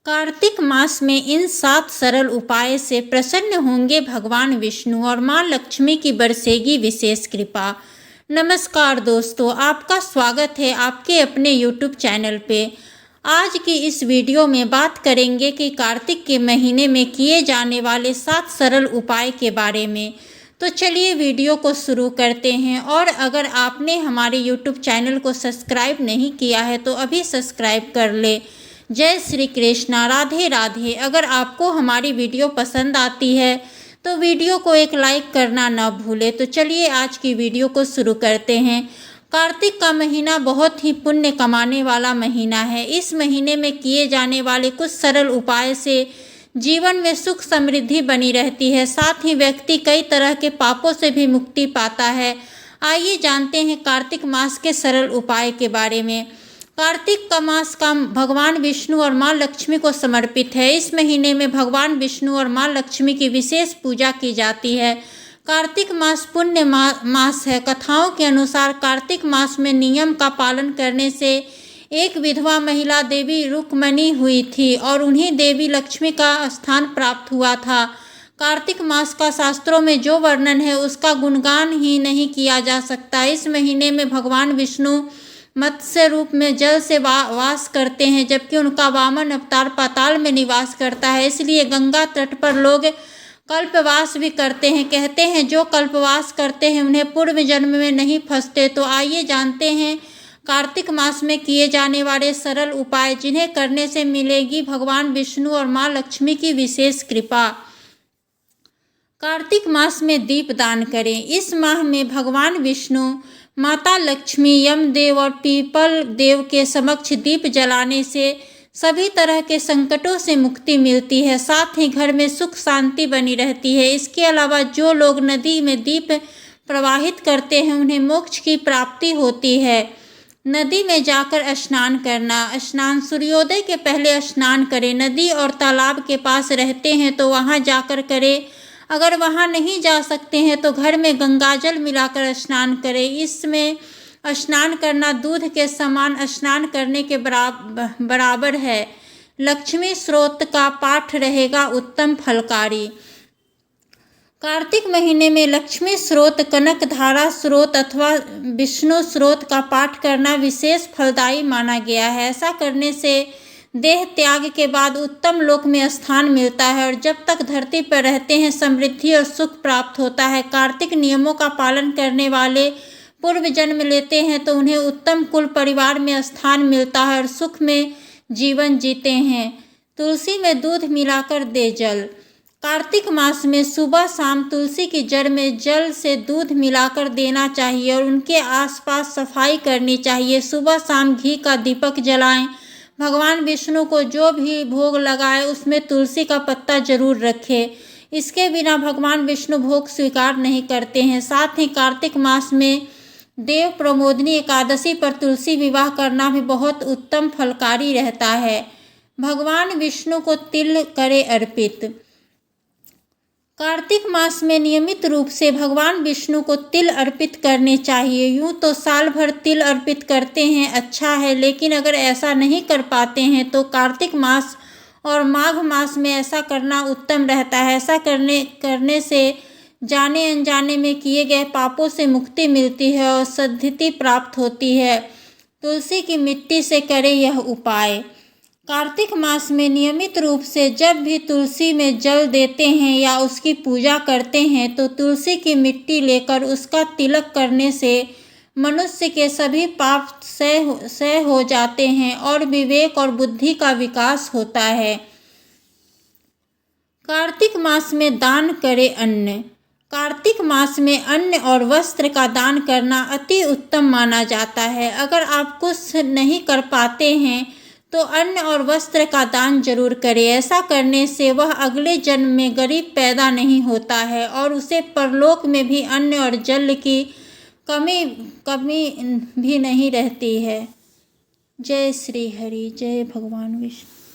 कार्तिक मास में इन 7 सरल उपाय से प्रसन्न होंगे भगवान विष्णु और मां लक्ष्मी की बरसेगी विशेष कृपा। नमस्कार दोस्तों, आपका स्वागत है आपके अपने YouTube चैनल पे। आज की इस वीडियो में बात करेंगे कि कार्तिक के महीने में किए जाने वाले 7 सरल उपाय के बारे में। तो चलिए वीडियो को शुरू करते हैं। और अगर आपने हमारे YouTube चैनल को सब्सक्राइब नहीं किया है तो अभी सब्सक्राइब कर ले। जय श्री कृष्णा, राधे राधे। अगर आपको हमारी वीडियो पसंद आती है तो वीडियो को एक लाइक करना ना भूले। तो चलिए आज की वीडियो को शुरू करते हैं। कार्तिक का महीना बहुत ही पुण्य कमाने वाला महीना है। इस महीने में किए जाने वाले कुछ सरल उपाय से जीवन में सुख समृद्धि बनी रहती है, साथ ही व्यक्ति कई तरह के पापों से भी मुक्ति पाता है। आइए जानते हैं कार्तिक मास के सरल उपाय के बारे में। कार्तिक का मास का भगवान विष्णु और मां लक्ष्मी को समर्पित है। इस महीने में भगवान विष्णु और मां लक्ष्मी की विशेष पूजा की जाती है। कार्तिक मास पुण्य मास है। कथाओं के अनुसार कार्तिक मास में नियम का पालन करने से एक विधवा महिला देवी रुक्मणी हुई थी और उन्हीं देवी लक्ष्मी का स्थान प्राप्त हुआ था। कार्तिक मास का शास्त्रों में जो वर्णन है उसका गुणगान ही नहीं किया जा सकता। इस महीने में भगवान विष्णु मत्स्य रूप में जल से वास करते हैं, जबकि उनका वामन अवतार पाताल में निवास करता है। इसलिए गंगा तट पर लोग कल्पवास भी करते हैं। कहते हैं जो कल्पवास करते हैं उन्हें पूर्व जन्म में नहीं फंसते। तो आइए जानते हैं कार्तिक मास में किए जाने वाले सरल उपाय, जिन्हें करने से मिलेगी भगवान विष्णु और मां लक्ष्मी की विशेष कृपा। कार्तिक मास में दीप दान करें। इस माह में भगवान विष्णु, माता लक्ष्मी, यमदेव और पीपल देव के समक्ष दीप जलाने से सभी तरह के संकटों से मुक्ति मिलती है, साथ ही घर में सुख शांति बनी रहती है। इसके अलावा जो लोग नदी में दीप प्रवाहित करते हैं उन्हें मोक्ष की प्राप्ति होती है। नदी में जाकर स्नान करना। स्नान सूर्योदय के पहले स्नान करें। नदी और तालाब के पास रहते हैं तो वहां जाकर करें। अगर वहां नहीं जा सकते हैं तो घर में गंगाजल मिलाकर स्नान करें। इसमें स्नान करना दूध के समान स्नान करने के बराबर है। लक्ष्मी स्रोत का पाठ रहेगा उत्तम फलकारी। कार्तिक महीने में लक्ष्मी स्रोत, कनक धारा स्रोत अथवा विष्णु स्रोत का पाठ करना विशेष फलदायी माना गया है। ऐसा करने से देह त्याग के बाद उत्तम लोक में स्थान मिलता है और जब तक धरती पर रहते हैं समृद्धि और सुख प्राप्त होता है। कार्तिक नियमों का पालन करने वाले पूर्व जन्म लेते हैं तो उन्हें उत्तम कुल परिवार में स्थान मिलता है और सुख में जीवन जीते हैं। तुलसी में दूध मिलाकर दे जल। कार्तिक मास में सुबह शाम तुलसी की जड़ में जल से दूध मिलाकर देना चाहिए और उनके आसपास सफाई करनी चाहिए। सुबह शाम घी का दीपक जलाएं। भगवान विष्णु को जो भी भोग लगाए उसमें तुलसी का पत्ता जरूर रखें। इसके बिना भगवान विष्णु भोग स्वीकार नहीं करते हैं। साथ ही कार्तिक मास में देव प्रमोदनी एकादशी पर तुलसी विवाह करना भी बहुत उत्तम फलकारी रहता है। भगवान विष्णु को तिल करे अर्पित। कार्तिक मास में नियमित रूप से भगवान विष्णु को तिल अर्पित करने चाहिए। यूँ तो साल भर तिल अर्पित करते हैं अच्छा है, लेकिन अगर ऐसा नहीं कर पाते हैं तो कार्तिक मास और माघ मास में ऐसा करना उत्तम रहता है। ऐसा करने से जाने अनजाने में किए गए पापों से मुक्ति मिलती है और सद्गति प्राप्त होती है। तुलसी की मिट्टी से करें यह उपाय। कार्तिक मास में नियमित रूप से जब भी तुलसी में जल देते हैं या उसकी पूजा करते हैं तो तुलसी की मिट्टी लेकर उसका तिलक करने से मनुष्य के सभी पाप क्षय हो जाते हैं और विवेक और बुद्धि का विकास होता है। कार्तिक मास में दान करें अन्न। कार्तिक मास में अन्न और वस्त्र का दान करना अति उत्तम माना जाता है। अगर आप कुछ नहीं कर पाते हैं तो अन्न और वस्त्र का दान जरूर करें। ऐसा करने से वह अगले जन्म में गरीब पैदा नहीं होता है और उसे परलोक में भी अन्न और जल की कमी भी नहीं रहती है। जय श्री हरि, जय भगवान विष्णु।